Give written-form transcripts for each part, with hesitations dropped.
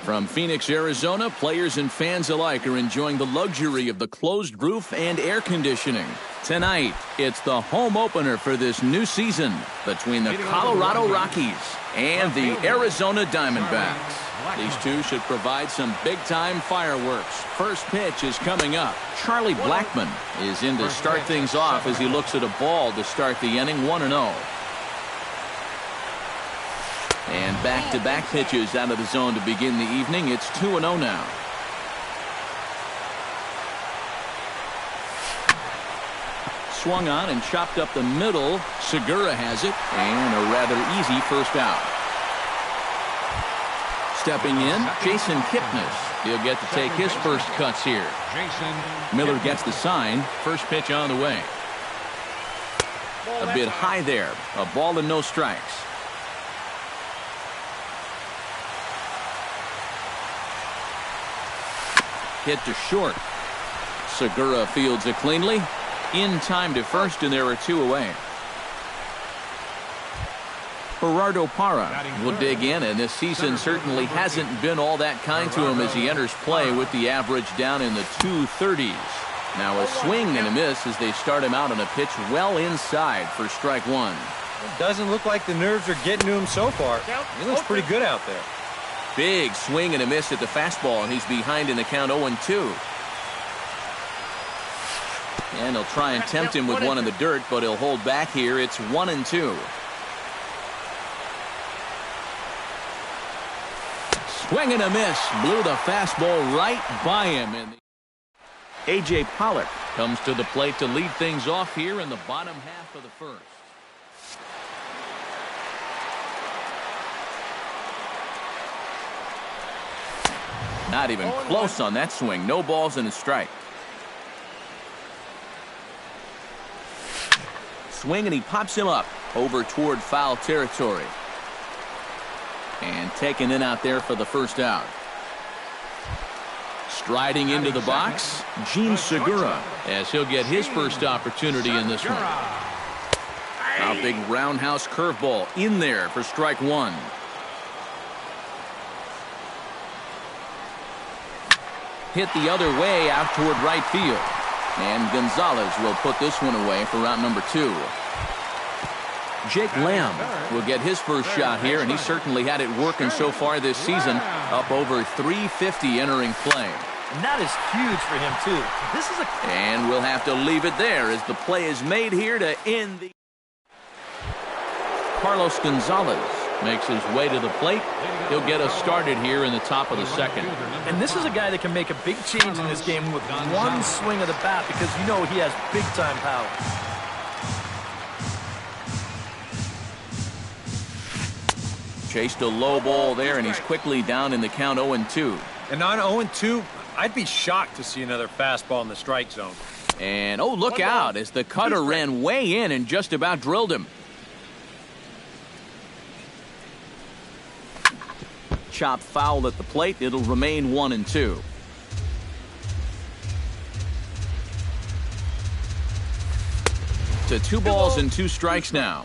From Phoenix, Arizona, players and fans alike are enjoying the luxury of the closed roof and air conditioning. Tonight, it's the home opener for this new season between the Colorado Rockies and the Arizona Diamondbacks. These two should provide some big-time fireworks. First pitch is coming up. Charlie Blackmon is in to start things off as he looks at a ball to start the inning, 1-0. And back-to-back pitches out of the zone to begin the evening. It's 2-0 now. Swung on and chopped up the middle. Segura has it, and a rather easy first out. Stepping in, Jason Kipnis. He'll get to take his first cuts here. Miller gets the sign. First pitch on the way. A bit high there. A ball and no strikes. Hit to short. Segura fields it cleanly. In time to first, and there are two away. Gerardo Parra will dig in, and this season certainly hasn't been all that kind to him as he enters play with the average down in the 230s. Now a swing and a miss as they start him out on a pitch well inside for strike one. It doesn't look like the nerves are getting to him so far. He looks pretty good out there. Big swing and a miss at the fastball, and he's behind in the count 0-2. And he'll try and tempt him with one in the dirt, but he'll hold back here. It's 1-2. Swing and a miss. Blew the fastball right by him. And A.J. Pollock comes to the plate to lead things off here in the bottom half of the first. Not even close on that swing. No balls and a strike. Swing, and he pops him up over toward foul territory. And taken in out there for the first out. Striding into the box, Gene Segura, as he'll get his first opportunity in this one. A big roundhouse curveball in there for strike one. Hit the other way out toward right field. And Gonzalez will put this one away for round number two. Jake Lamb will get his first shot here, and he certainly had it working so far this season. Up over 350 entering play. And that is huge for him, too. And we'll have to leave it there as the play is made here to end the... Carlos Gonzalez makes his way to the plate. He'll get us started here in the top of the second. And this is a guy that can make a big change in this game with one swing of the bat, because you know he has big-time power. Chased a low ball there, and he's quickly down in the count 0-2. And on 0-2, I'd be shocked to see another fastball in the strike zone. And, oh, look out as the cutter ran way in and just about drilled him. Chop foul at the plate. It'll remain 1-2. To 2 balls and 2 strikes now.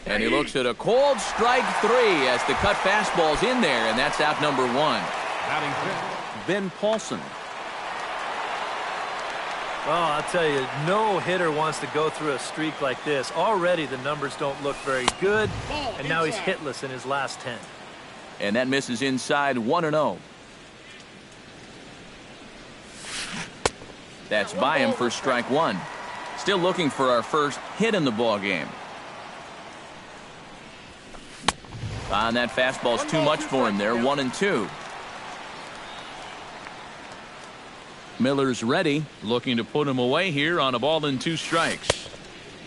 And he looks at a cold strike 3 as the cut fastball's in there, and that's out number 1. Ben Paulson. Well, I'll tell you, no hitter wants to go through a streak like this. Already the numbers don't look very good, and now he's hitless in his last 10. And that misses inside, 1-0. That's by him for strike 1. Still looking for our first hit in the ball game. And that fastball's too much for him there, 1-2. Miller's ready, looking to put him away here on a ball and 2 strikes.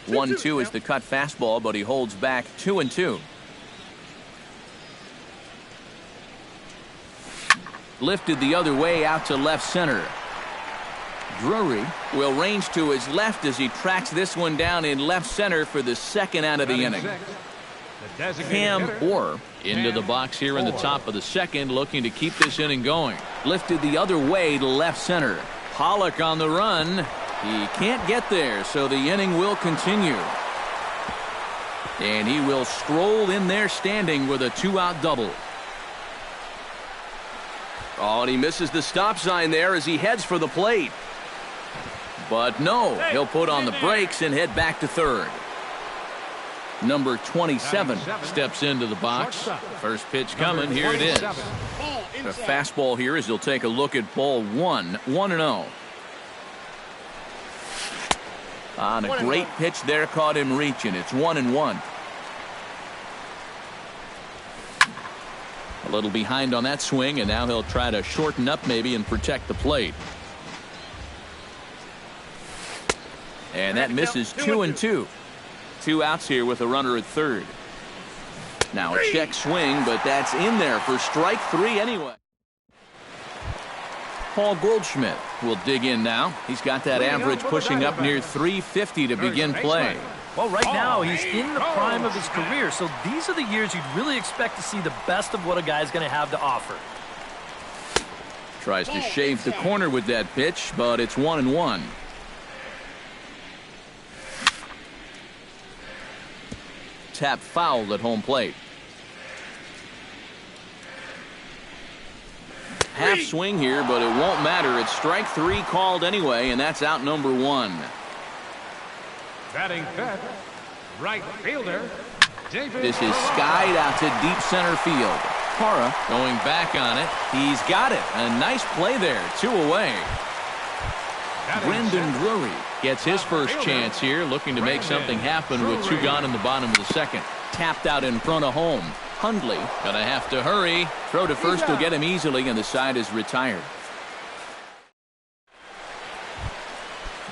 1-2 is the cut fastball, but he holds back 2-2. Lifted the other way out to left center. Drury will range to his left as he tracks this one down in left center for the second out of the inning. Cam Orr into the box here in the top of the second, looking to keep this inning going. Lifted the other way to left center. Pollock on the run. He can't get there, so the inning will continue. And he will stroll in there standing with a 2-out double. Oh, and he misses the stop sign there as he heads for the plate. But no, he'll put on the brakes and head back to third. Number 27 steps into the box. First pitch coming. Here it is. A fastball here as he'll take a look at ball 1. 1-0. On a great pitch there, caught him reaching. It's 1-1. A little behind on that swing, and now he'll try to shorten up maybe and protect the plate. And that misses 2-2. 2 outs here with a runner at third. Now a check swing, but that's in there for strike 3 anyway. Paul Goldschmidt will dig in now. He's got that average pushing up near 350 to begin play. Well, right now he's in the prime of his career, so these are the years you'd really expect to see the best of what a guy's going to have to offer. Tries to shave the corner with that pitch, but it's 1-1. Tap fouled at home plate. Half swing here, but it won't matter. It's strike 3 called anyway, and that's out number 1. Batting fifth, right fielder, David. This is skied out to deep center field. Parra going back on it. He's got it. A nice play there. 2 away. Brendan Drury gets his first chance here, looking to make something happen with 2 gone in the bottom of the second. Tapped out in front of home. Hundley gonna have to hurry. Throw to first will get him easily, and the side is retired.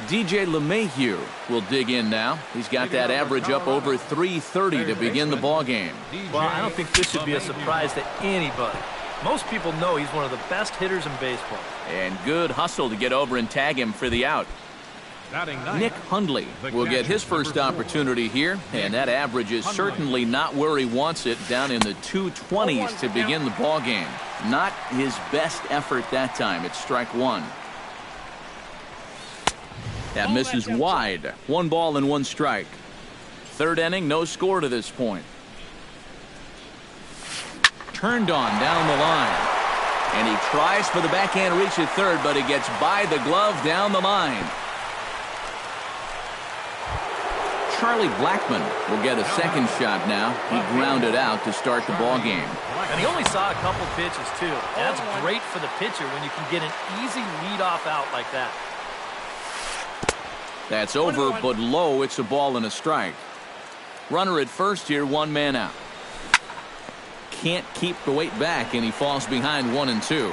DJ LeMahieu will dig in now. He's got that average up over 330 to begin the ball game. Well, I don't think this should be a surprise to anybody. Most people know he's one of the best hitters in baseball. And good hustle to get over and tag him for the out. Nick Hundley will get his first opportunity here, and that average is certainly not where he wants it, down in the 220s to begin the ball game. Not his best effort that time. It's strike 1. That misses wide. 1 ball and 1 strike. Third inning, no score to this point. Turned on down the line. And he tries for the backhand reach at third, but he gets by the glove down the line. Charlie Blackmon will get a second shot now. He grounded out to start the ball game. And he only saw a couple pitches, too. And that's great for the pitcher when you can get an easy leadoff out like that. That's over, but low. It's a ball and a strike. Runner at first here, 1 man out. Can't keep the weight back, and he falls behind 1-2.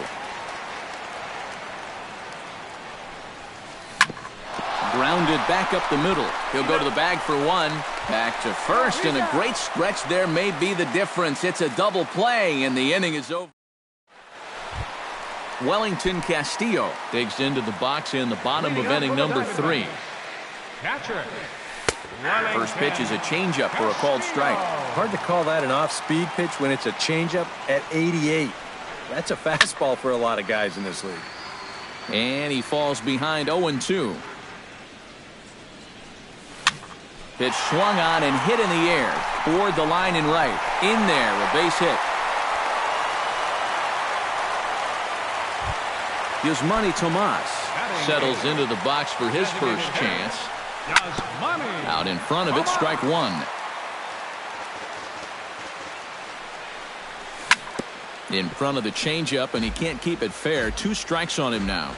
Grounded back up the middle. He'll go to the bag for 1. Back to first, and a great stretch there may be the difference. It's a double play, and the inning is over. Wellington Castillo digs into the box in the bottom of inning number 3. First pitch is a changeup for a called strike. Hard to call that an off-speed pitch when it's a changeup at 88. That's a fastball for a lot of guys in this league. And he falls behind 0-2. Pitch swung on and hit in the air toward the line and right. In there, a base hit. Yasmani Tomas settles into the box for his first chance. Out in front of it, strike 1. In front of the changeup, and he can't keep it fair. 2 strikes on him now.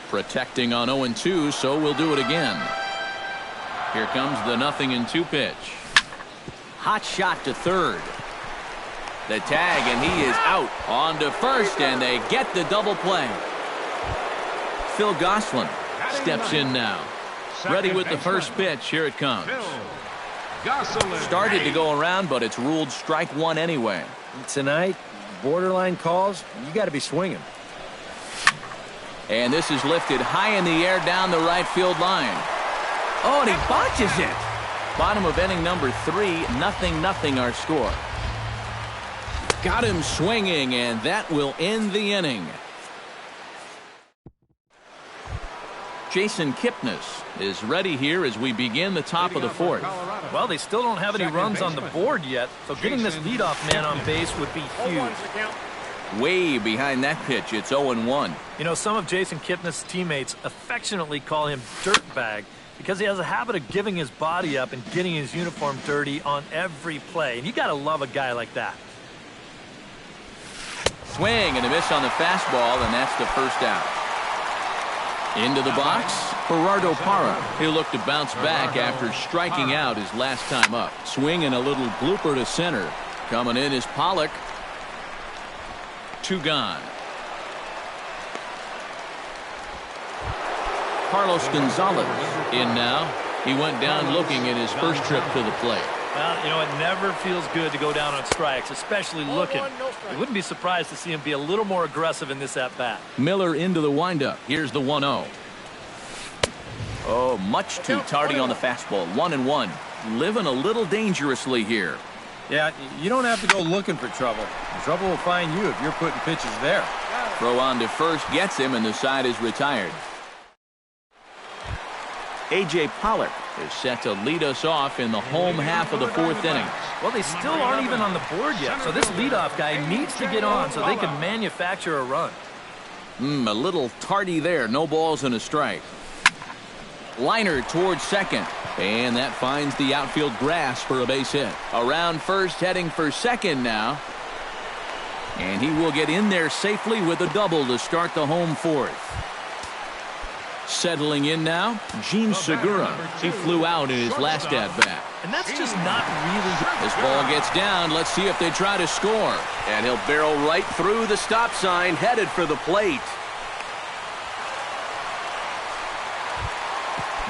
Protecting on 0-2, so we'll do it again. Here comes the 0-2 pitch. Hot shot to third. The tag, and he is out. On to first, and they get the double play. Phil Gosselin steps in now. Ready with the first pitch. Here it comes. Started to go around, but it's ruled strike 1 anyway. Tonight, borderline calls, you got to be swinging. And this is lifted high in the air down the right field line. Oh, and he botches it. Bottom of inning number 3, 0-0 our score. Got him swinging, and that will end the inning. Jason Kipnis is ready here as we begin the top of the fourth. Well, they still don't have any runs on the board yet, so getting this leadoff man on base would be huge. Way behind that pitch, it's 0-1. You know, some of Jason Kipnis' teammates affectionately call him Dirtbag because he has a habit of giving his body up and getting his uniform dirty on every play. And you got to love a guy like that. Swing and a miss on the fastball, and that's the first out. Into the box, Gerardo Parra. He'll look to bounce back after striking out his last time up. Swing and a little blooper to center. Coming in is Pollock. 2 gone. Carlos Gonzalez in now. He went down looking in his first trip to the plate. Well, you know, it never feels good to go down on strikes, especially looking. You wouldn't be surprised to see him be a little more aggressive in this at-bat. Miller into the windup. Here's the 1-0. Oh, much too tardy on the fastball. 1-1. Living a little dangerously here. Yeah, you don't have to go looking for trouble. The trouble will find you if you're putting pitches there. Throw on to first gets him, and the side is retired. A.J. Pollock is set to lead us off in the home half of the fourth inning. Well, they still aren't even on the board yet, so this leadoff guy needs to get on so they can manufacture a run. A little tardy there. No balls and a strike. Liner towards second, and that finds the outfield grass for a base hit. Around first, heading for second now. And he will get in there safely with a double to start the home fourth. Settling in now, Gene Segura. He flew out in his last at-bat. And that's just not really... This ball gets down. Let's see if they try to score. And he'll barrel right through the stop sign, headed for the plate.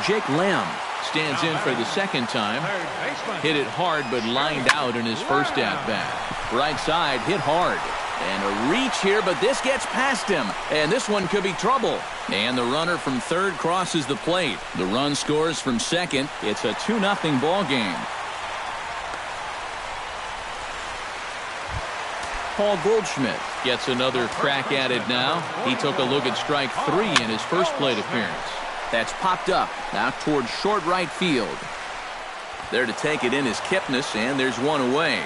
Jake Lamb stands in for the second time. Hit it hard, but lined out in his first at-bat. Right side, hit hard. And a reach here, but this gets past him. And this one could be trouble. And the runner from third crosses the plate. The run scores from second. It's a 2-0 ball game. Paul Goldschmidt gets another crack at it now. He took a look at strike 3 in his first plate appearance. That's popped up now towards short right field. There to take it in is Kipnis, and there's one away.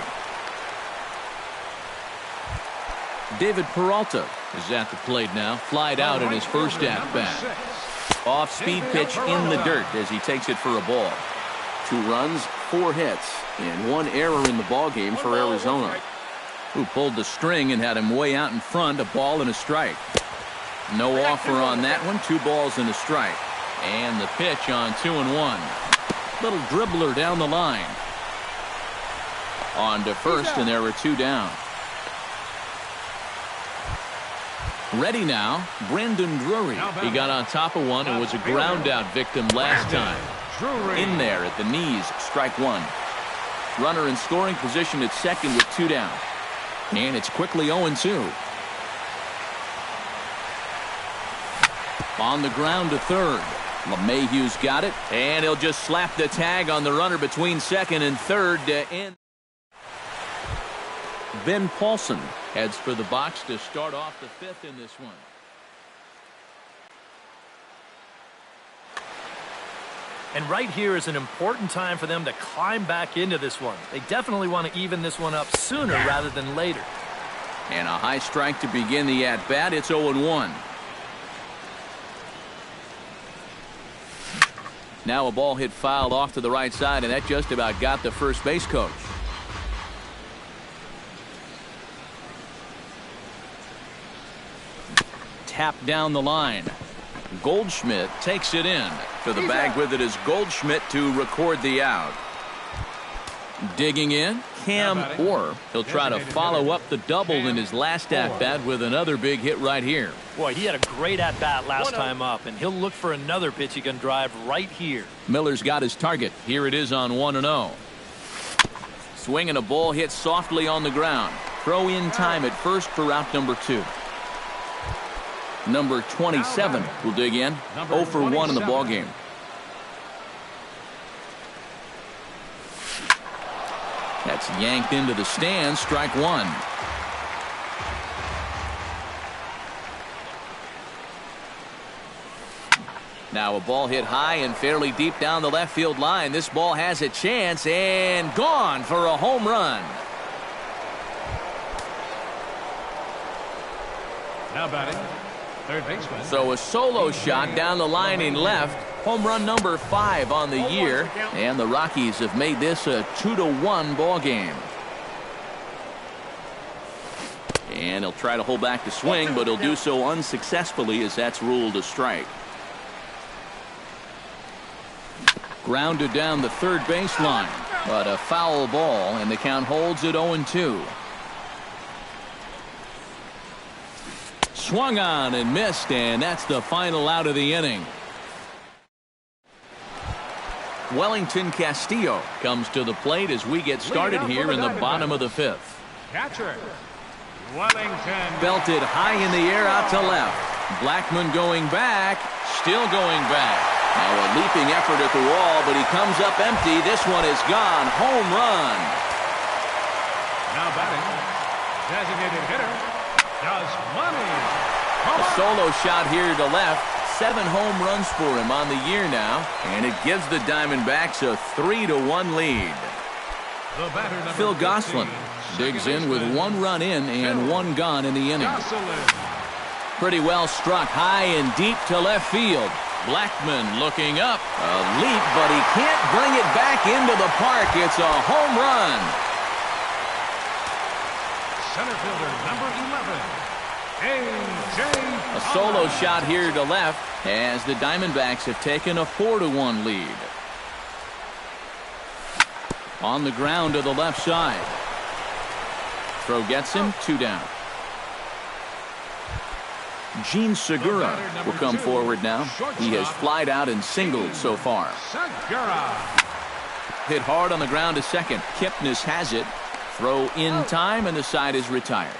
David Peralta is at the plate now. Flied out in his first at-bat. Off-speed pitch in the dirt as he takes it for a ball. 2 runs, 4 hits, and 1 error in the ballgame for Arizona. Who pulled the string and had him way out in front, a ball and a strike. No offer on that one, 2 balls and a strike. And the pitch on 2-1. Little dribbler down the line. On to first, and there are 2 down. Ready now, Brandon Drury. He got on top of one and was a ground out victim last time. In there at the knees, strike 1. Runner in scoring position at second with 2 down. And it's quickly 0-2. On the ground to third. LeMahieu's got it, and he'll just slap the tag on the runner between second and third to end. Ben Paulson heads for the box to start off the 5th in this one. And right here is an important time for them to climb back into this one. They definitely want to even this one up sooner rather than later. And a high strike to begin the at-bat. It's 0-1. Now a ball hit fouled off to the right side, and that just about got the first base coach. Tap down the line. Goldschmidt takes it in. To the bag with it is Goldschmidt to record the out. Digging in, Cam Orr. He'll try to follow up the double in his last at-bat with another big hit right here. Boy, he had a great at-bat last time up, and he'll look for another pitch he can drive right here. Miller's got his target. Here it is on 1-0. Swinging a ball hit softly on the ground. Throw in time at first for out number 2. Number 27 will dig in. 0 for 1 in the ballgame. That's yanked into the stands. Strike 1. Now a ball hit high and fairly deep down the left field line. This ball has a chance and gone for a home run. Now batting, third baseman. So a solo shot down the line in left. Home run number 5 on the year. And the Rockies have made this a 2-1 ball game. And he'll try to hold back the swing, but he'll do so unsuccessfully as that's ruled a strike. Grounded down the third baseline, but a foul ball, and the count holds at 0-2. Swung on and missed, and that's the final out of the inning. Wellington Castillo comes to the plate as we get started here in the bottom of the 5th. Catcher, Wellington. Belted high in the air out to left. Blackman going back, still going back. Now a leaping effort at the wall, but he comes up empty. This one is gone. Home run. Now batting, designated hitter, does money. A solo shot here to left. 7 home runs for him on the year now, and it gives the Diamondbacks a 3-1 lead. Phil Gosselin digs in with 1 run in and 1 gone in the inning. Pretty well struck high and deep to left field. Blackman looking up. A leap, but he can't bring it back into the park. It's a home run. Center fielder number 11, A solo shot here to left as the Diamondbacks have taken a 4-1 lead. On the ground to the left side. Throw gets him, 2 down. Gene Segura will come forward now. He has flied out and singled so far. Hit hard on the ground to second. Kipnis has it. Throw in time, and the side is retired.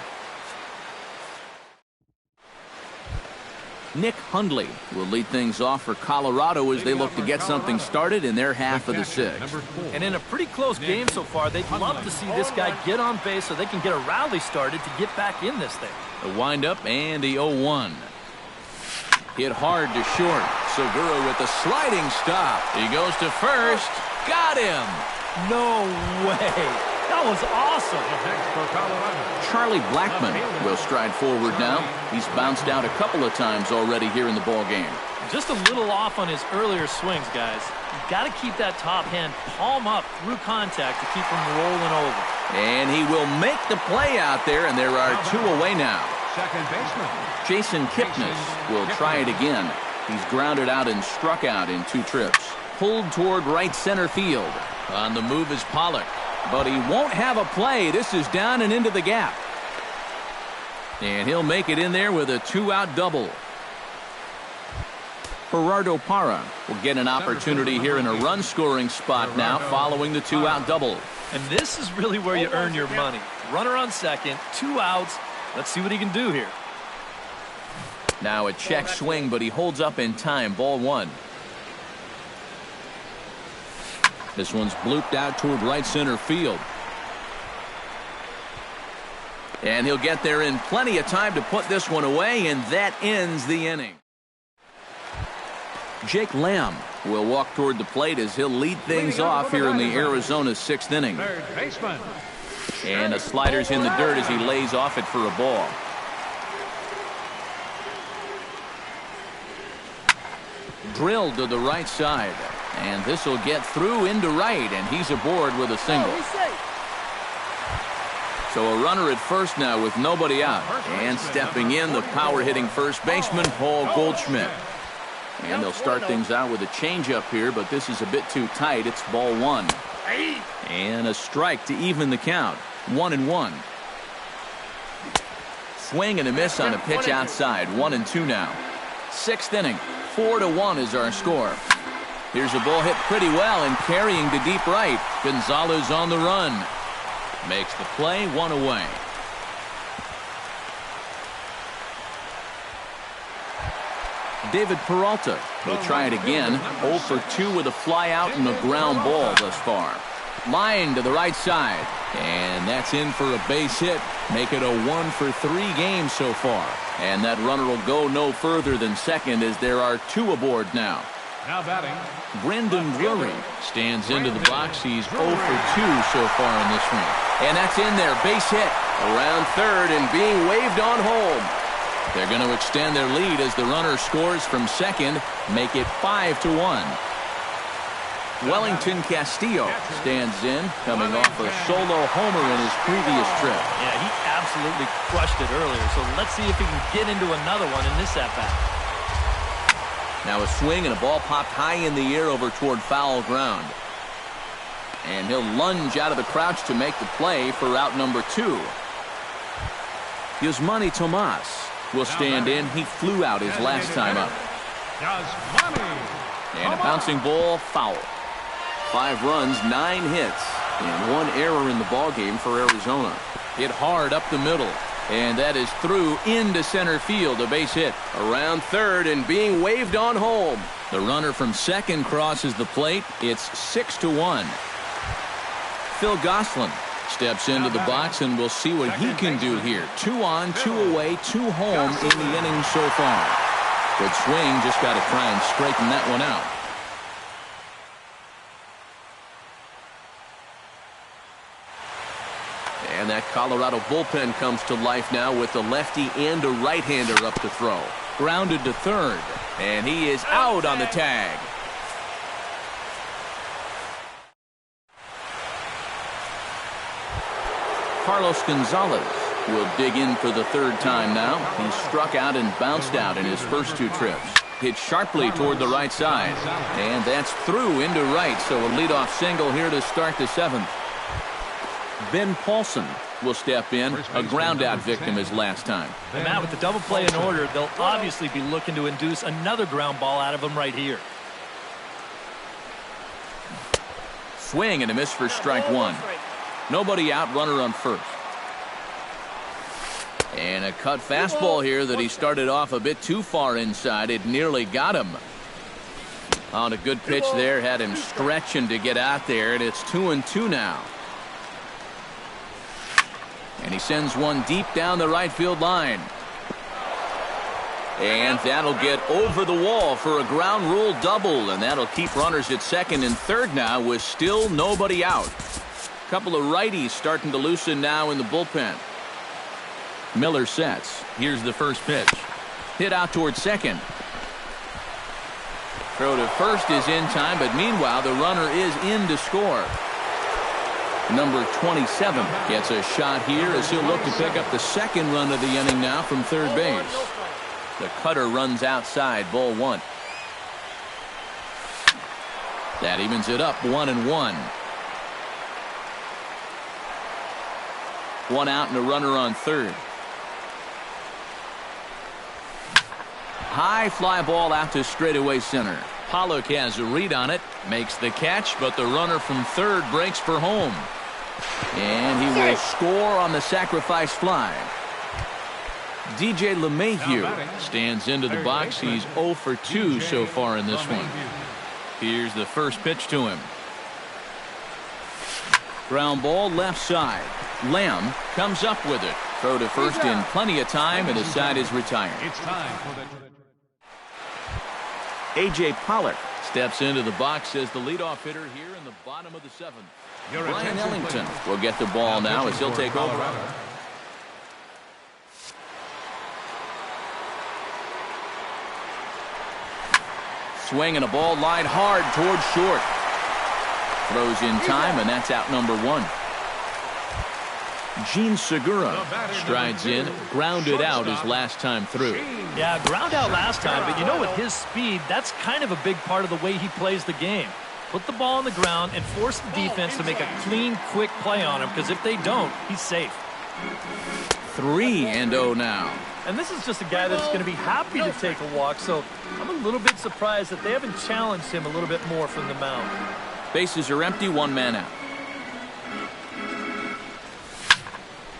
Nick Hundley will lead things off for Colorado as they look to get something started in their half of the 6th. And in a pretty close game so far, they'd love to see this guy get on base so they can get a rally started to get back in this thing. The windup and the 0-1. Hit hard to short. Segura with the sliding stop. He goes to first. Got him. No way. That was awesome. Charlie Blackman will stride forward now. He's bounced out a couple of times already here in the ball game. Just a little off on his earlier swings, guys. You've got to keep that top hand palm up through contact to keep him rolling over. And he will make the play out there, and there are 2 away now. second baseman. Jason Kipnis will try it again. He's grounded out and struck out in 2 trips. Pulled toward right center field. On the move is Pollock. But he won't have a play. This is down and into the gap. And he'll make it in there with a 2-out double. Gerardo Parra will get an opportunity here in a run-scoring spot now following the 2-out double. And this is really where you earn your money. Runner on second, 2 outs. Let's see what he can do here. Now a check swing, but he holds up in time. Ball 1. This one's blooped out toward right center field. And he'll get there in plenty of time to put this one away, and that ends the inning. Jake Lamb will walk toward the plate as he'll lead things off here in the Arizona 6th inning. Third baseman. And a slider's in the dirt as he lays off it for a ball. Drilled to the right side. And this will get through into right, and he's aboard with a single. So a runner at first now with nobody out. And stepping in, the power-hitting first baseman, Paul Goldschmidt. And they'll start things out with a changeup here, but this is a bit too tight. It's ball 1. And a strike to even the count. 1-1. Swing and a miss on a pitch outside. 1-2 now. 6th inning. 4-1 is our score. Here's a ball hit pretty well and carrying to deep right. Gonzalez on the run. Makes the play, 1 away. David Peralta will try it again. 0 for 2 with a fly out and a ground ball thus far. Line to the right side. And that's in for a base hit. Make it a 1-for-3 game so far. And that runner will go no further than second as there are 2 aboard now. Now batting, Brendan Drury stands into the box. He's 0 for 2 so far in this one. And that's in there. Base hit. Around third and being waved on home. They're going to extend their lead as the runner scores from second. Make it 5-1. Wellington Castillo stands in, coming off a solo homer in his previous trip. Yeah, he absolutely crushed it earlier. So let's see if he can get into another one in this at-bat. Now a swing and a ball popped high in the air over toward foul ground. And he'll lunge out of the crouch to make the play for out number 2. Yasmani Tomas will stand in. He flew out his last time up. And a bouncing ball, foul. 5 runs, 9 hits, and 1 error in the ballgame for Arizona. Hit hard up the middle. And that is through into center field, a base hit. Around third and being waved on home. The runner from second crosses the plate. It's 6-1. Phil Gosselin steps into the box, and we'll see what he can do here. 2 on, 2 away, 2 home in the inning so far. Good swing, just got to try and straighten that one out. And that Colorado bullpen comes to life now with a lefty and a right-hander up to throw. Grounded to third, and he is out on the tag. Carlos Gonzalez will dig in for the 3rd time now. He struck out and bounced out in his first 2 trips. Hit sharply toward the right side, and that's through into right, so a leadoff single here to start the 7th. Ben Paulson will step in, a ground-out victim his last time. And now with the double play in order, they'll obviously be looking to induce another ground ball out of him right here. Swing and a miss for strike 1. Nobody out, runner on first. And a cut fastball here that he started off a bit too far inside. It nearly got him. On a good pitch there, had him stretching to get out there, and it's 2-2 now. And he sends one deep down the right field line. And that'll get over the wall for a ground rule double. And that'll keep runners at second and third now with still nobody out. A couple of righties starting to loosen now in the bullpen. Miller sets. Here's the first pitch. Hit out towards second. Throw to first is in time, but meanwhile the runner is in to score. Number 27 gets a shot here as he'll look to pick up the 2nd run of the inning now from third base. The cutter runs outside, ball 1. That evens it up, 1-1. 1 out and a runner on third. High fly ball out to straightaway center. Pollock has a read on it, makes the catch, but the runner from third breaks for home. And he will score on the sacrifice fly. DJ LeMahieu stands into the box. He's 0 for 2 so far in this one. Here's the first pitch to him. Ground ball left side. Lamb comes up with it. Throw to first in plenty of time, and his side is retired. It's time for the... A.J. Pollock steps into the box as the leadoff hitter here in the bottom of the 7th. Brian Ellington will get the ball now as he'll take over. Swing and a ball lined hard towards short. Throws in time, and that's out number 1. Gene Segura strides in, grounded out his last time through. Yeah, ground out last time, but you know, with his speed, that's kind of a big part of the way he plays the game. Put the ball on the ground and force the defense to make a clean, quick play on him, because if they don't, he's safe. 3-0 now. And this is just a guy that's going to be happy to take a walk, so I'm a little bit surprised that they haven't challenged him a little bit more from the mound. Bases are empty, 1 man out.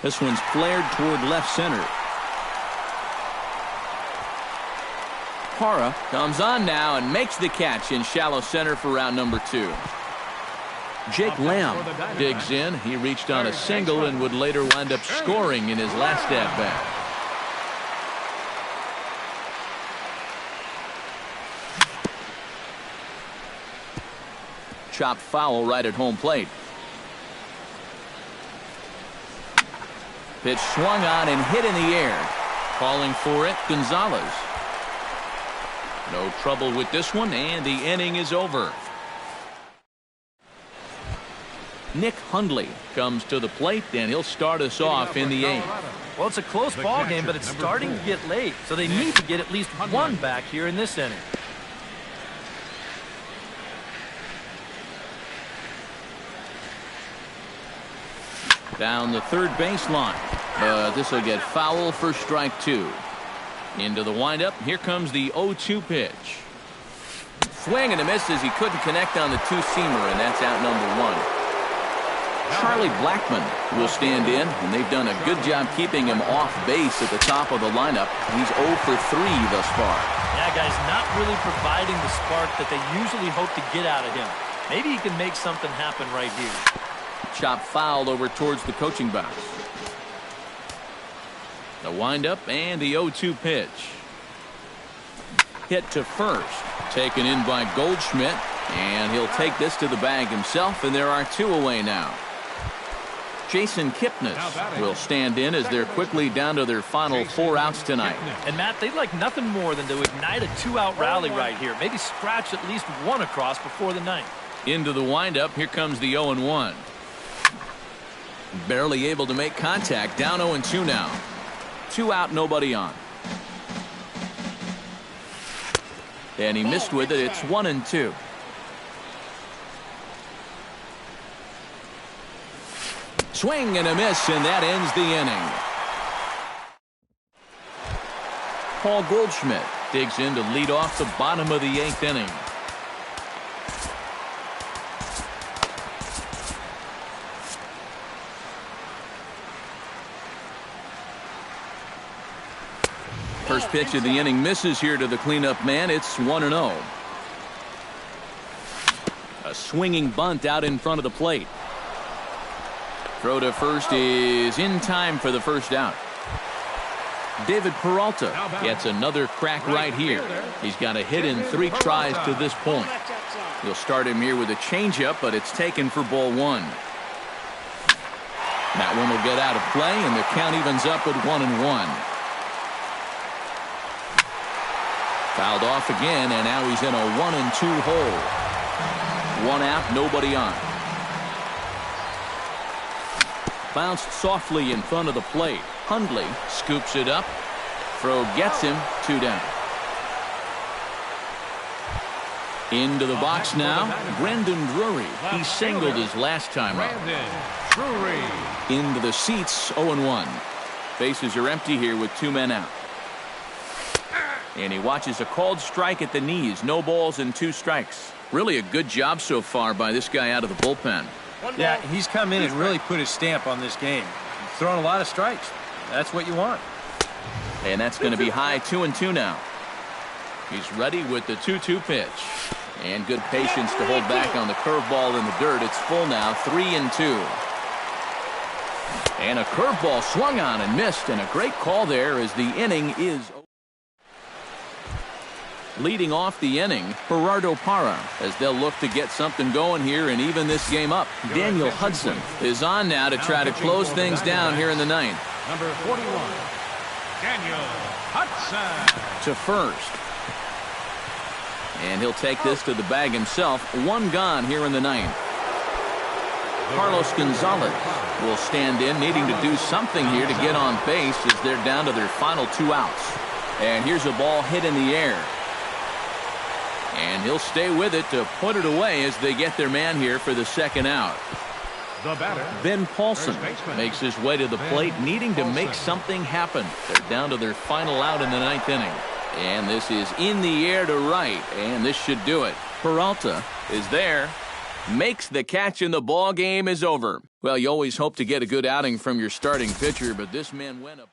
This one's flared toward left center. Parra comes on now and makes the catch in shallow center for round number 2. Jake Lamb digs in. He reached on a single and would later wind up scoring in his last at-bat. Chopped foul right at home plate. Pitch swung on and hit in the air. Calling for it, Gonzalez. No trouble with this one, and the inning is over. Nick Hundley comes to the plate, and he'll start us off in the eighth. Well, it's a close ball game, but it's starting to get late, so they need to get at least one back here in this inning. Down the third baseline, but this will get foul for strike two. Into the windup, here comes the 0-2 pitch. Swing and a miss as he couldn't connect on the two-seamer, and that's out number one. Charlie Blackmon will stand in, and they've done a good job keeping him off base at the top of the lineup. He's 0 for 3 thus far. Yeah, guys, not really providing the spark that they usually hope to get out of him. Maybe he can make something happen right here. Chop fouled over towards the coaching box. The windup and the 0-2 pitch. Hit to first. Taken in by Goldschmidt. And he'll take this to the bag himself, and there are two away now. Jason Kipnis will stand in as they're quickly down to their final 4 outs tonight. And Matt, they'd like nothing more than to ignite a 2-out rally right here. Maybe scratch at least one across before the ninth. Into the windup, here comes the 0-1. Barely able to make contact, down 0-2 now. 2 out, nobody on. And he missed with it, it's 1-2. Swing and a miss, and that ends the inning. Paul Goldschmidt digs in to lead off the bottom of the 8th inning. First pitch of the inning misses here to the cleanup man. It's 1-0. A swinging bunt out in front of the plate. Throw to first is in time for the first out. David Peralta gets another crack right here. He's got a hit in 3 tries to this point. He'll start him here with a changeup, but it's taken for ball 1. That one will get out of play, and the count evens up at 1-1. Fouled off again, and now he's in a 1-2 hole. 1 out, nobody on. Bounced softly in front of the plate. Hundley scoops it up. Throw gets him, 2 down. Into the box now, Brendan Drury. He singled his last time up. Into the seats, 0-1. Bases are empty here with 2 men out. And he watches a called strike at the knees. No balls and 2 strikes. Really a good job so far by this guy out of the bullpen. Yeah, he's come in and really put his stamp on this game. He's thrown a lot of strikes. That's what you want. And that's going to be high, 2-2 now. He's ready with the 2-2 pitch. And good patience to hold back on the curveball in the dirt. It's full now, 3-2. And a curveball swung on and missed, and a great call there as the inning is over. Leading off the inning, Gerardo Parra, as they'll look to get something going here and even this game up. Daniel Hudson is on now to try to close things down here in the 9th. Number 41, Daniel Hudson. To first. And he'll take this to the bag himself. 1 gone here in the 9th. Carlos Gonzalez will stand in, needing to do something here to get on base as they're down to their final 2 outs. And here's a ball hit in the air. And he'll stay with it to put it away as they get their man here for the 2nd out. The batter, Ben Paulson makes his way to the plate, needing to make something happen. They're down to their final out in the 9th inning. And this is in the air to right, and this should do it. Peralta is there, makes the catch, and the ball game is over. Well, you always hope to get a good outing from your starting pitcher, but this man went up.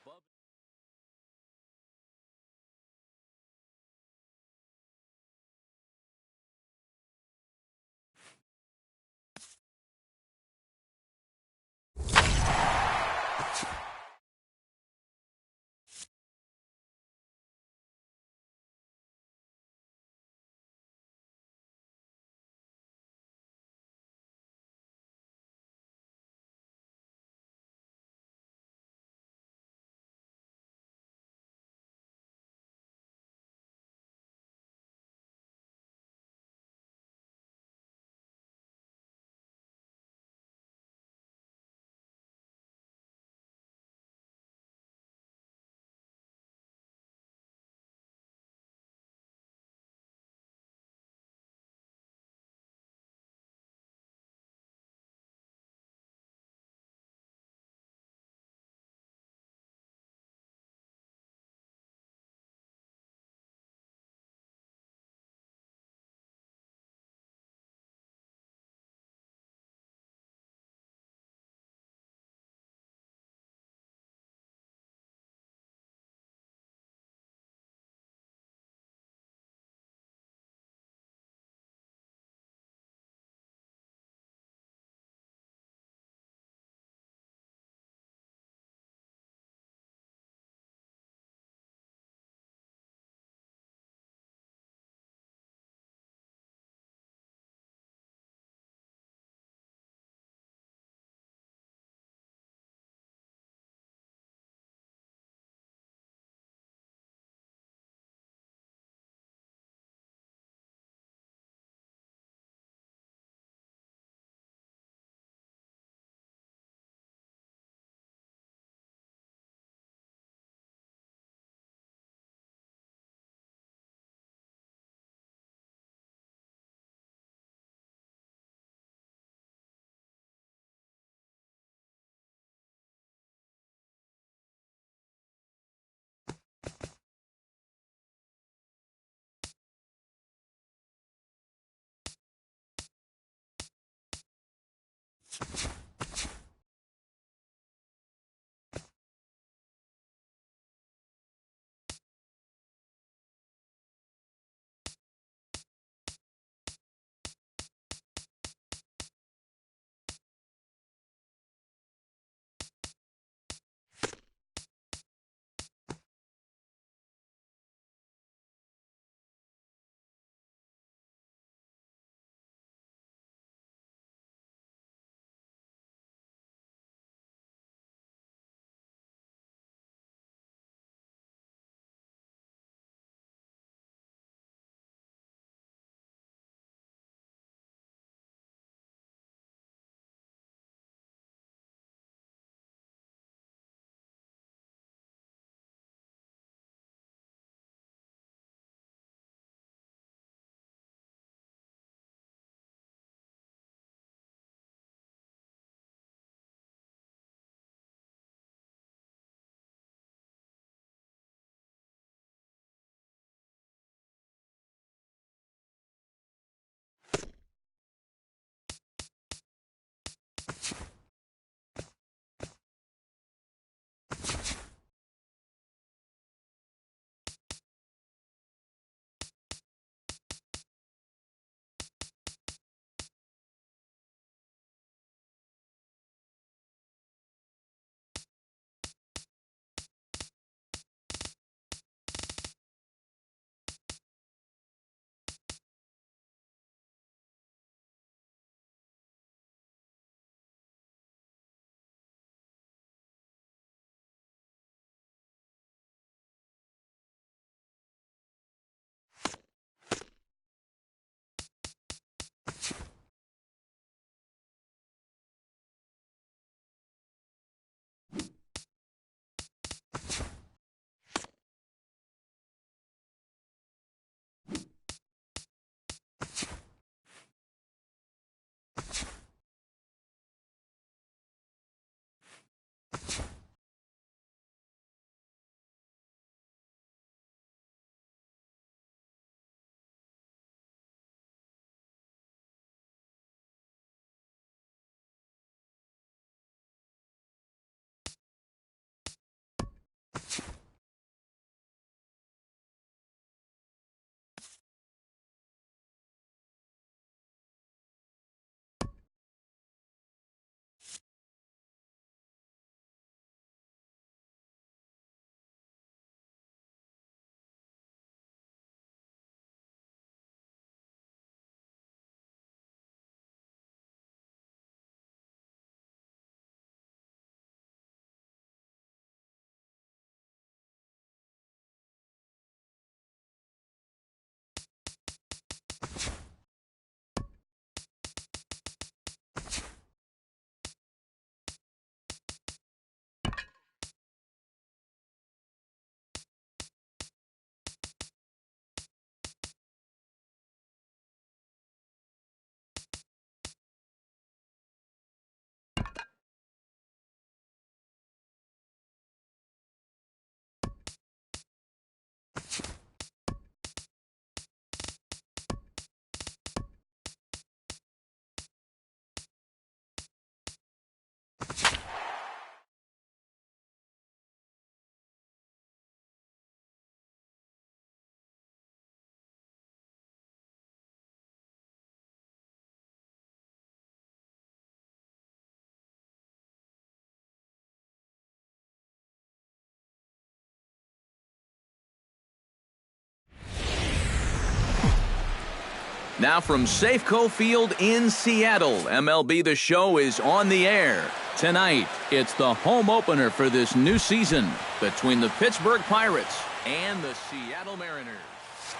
Now from Safeco Field in Seattle, MLB The Show is on the air. Tonight, it's the home opener for this new season between the Pittsburgh Pirates and the Seattle Mariners.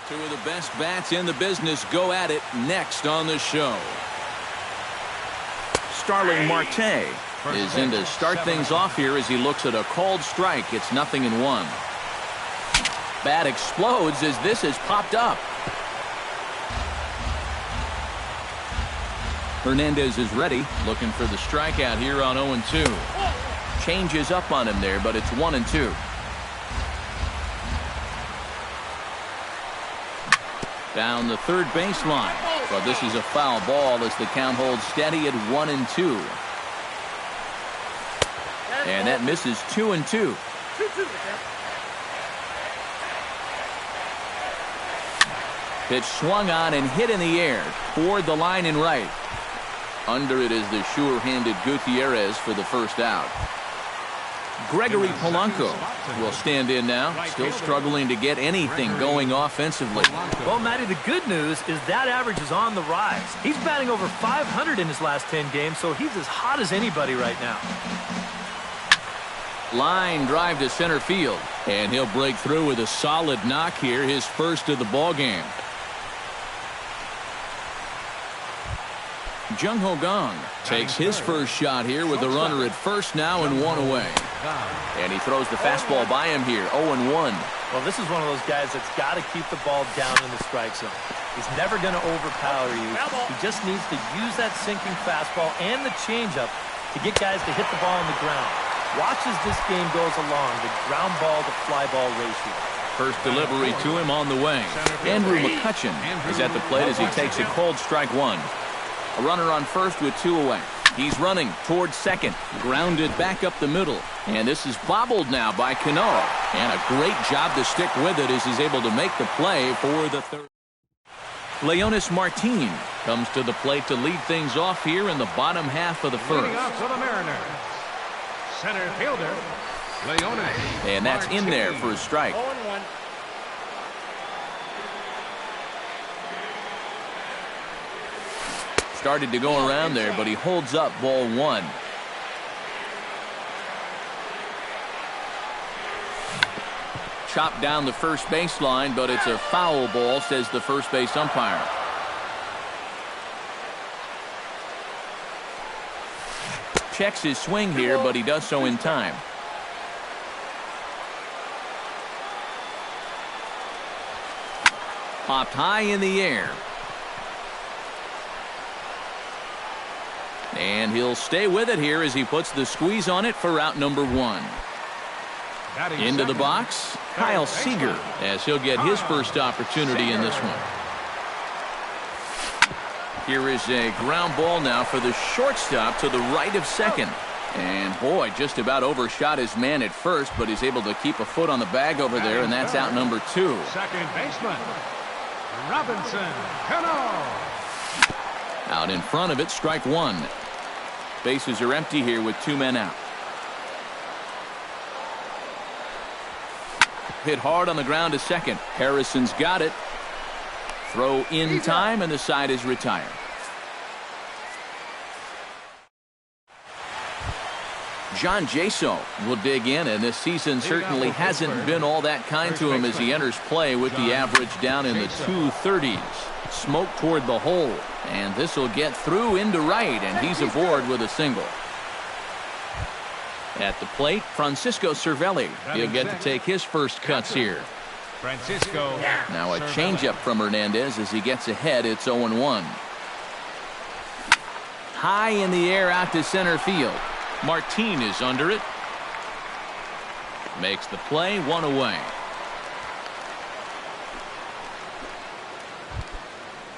Two of the best bats in the business go at it next on the show. Starling Marte is in to start things off here as he looks at a called strike. It's 0-1. Bat explodes as this has popped up. Hernandez is ready, looking for the strikeout here on 0-2. Changes up on him there, but it's 1-2. Down the third baseline, but this is a foul ball as the count holds steady at 1-2. And that misses 2-2. Pitch swung on and hit in the air toward the line and right. Under it is the sure-handed Gutierrez for the first out. Gregory Polanco will stand in now, still struggling to get anything going offensively. Well, Matty, the good news is that average is on the rise. He's batting over 500 in his last 10 games, so he's as hot as anybody right now. Line drive to center field, and he'll break through with a solid knock here, his first of the ball game. Jung-Ho Kang takes his first shot here with a runner at first now and one away. And he throws the fastball by him here, 0-1. Well, this is one of those guys that's got to keep the ball down in the strike zone. He's never going to overpower you. He just needs to use that sinking fastball and the changeup to get guys to hit the ball on the ground. Watch as this game goes along, the ground ball to fly ball ratio. First delivery to him on the way. Andrew McCutchen is at the plate as he takes a cold strike one. A runner on first with two away. He's running towards second. Grounded back up the middle. And this is bobbled now by Cano. And a great job to stick with it as he's able to make the play for the third. Leonis Martin comes to the plate to lead things off here in the bottom half of the first. Leading off for the Mariners, center fielder, Leonis. And that's in there for a strike. 0-1. Started to go around there, but he holds up ball one. Chopped down the first baseline, but it's a foul ball, says the first base umpire. Checks his swing here, but he does so in time. Popped high in the air. And he'll stay with it here as he puts the squeeze on it for out number one. Into the box, Kyle Seager, as he'll get his first opportunity in this one. Here is a ground ball now for the shortstop to the right of second. And boy, just about overshot his man at first, but he's able to keep a foot on the bag over there, and that's out number two. Second baseman, Robinson Cano. Out in front of it, strike one. Bases are empty here with two men out. Hit hard on the ground to second. Harrison's got it. Throw in time, and the side is retired. John Jaso will dig in, and this season certainly hasn't been all that kind to him as he enters play with the average down in the 230s. Smoke toward the hole, and this will get through into right, and he's aboard with a single. At the plate, Francisco Cervelli. He'll get to take his first cuts here. Francisco. Now a changeup from Hernandez as he gets ahead. It's 0-1. High in the air out to center field. Martin is under it. Makes the play, one away.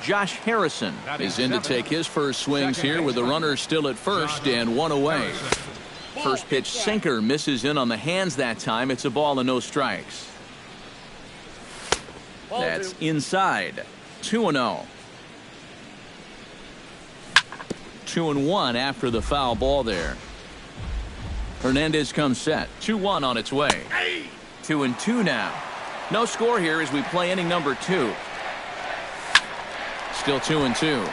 Josh Harrison is in to take his first swings here with the runner still at first and one away. First pitch sinker misses in on the hands that time. It's a ball and no strikes. That's inside. 2-0. 2-1 after the foul ball there. Hernandez comes set. 2-1 on its way. 2-2 now. No score here as we play inning number two. still 2-2.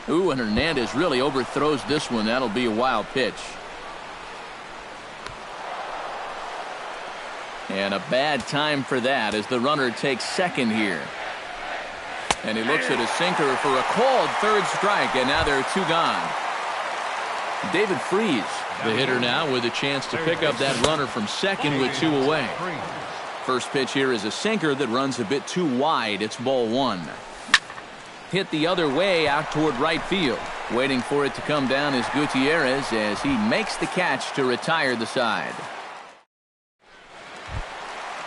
Ooh, and Hernandez really overthrows this one. That'll be a wild pitch. And a bad time for that as the runner takes second here. And he looks at a sinker for a called third strike, and now there are 2 gone. David Freese, the hitter now, with a chance to pick up that runner from second with 2 away. First pitch here is a sinker that runs a bit too wide. It's ball 1. Hit the other way out toward right field. Waiting for it to come down is Gutierrez as he makes the catch to retire the side.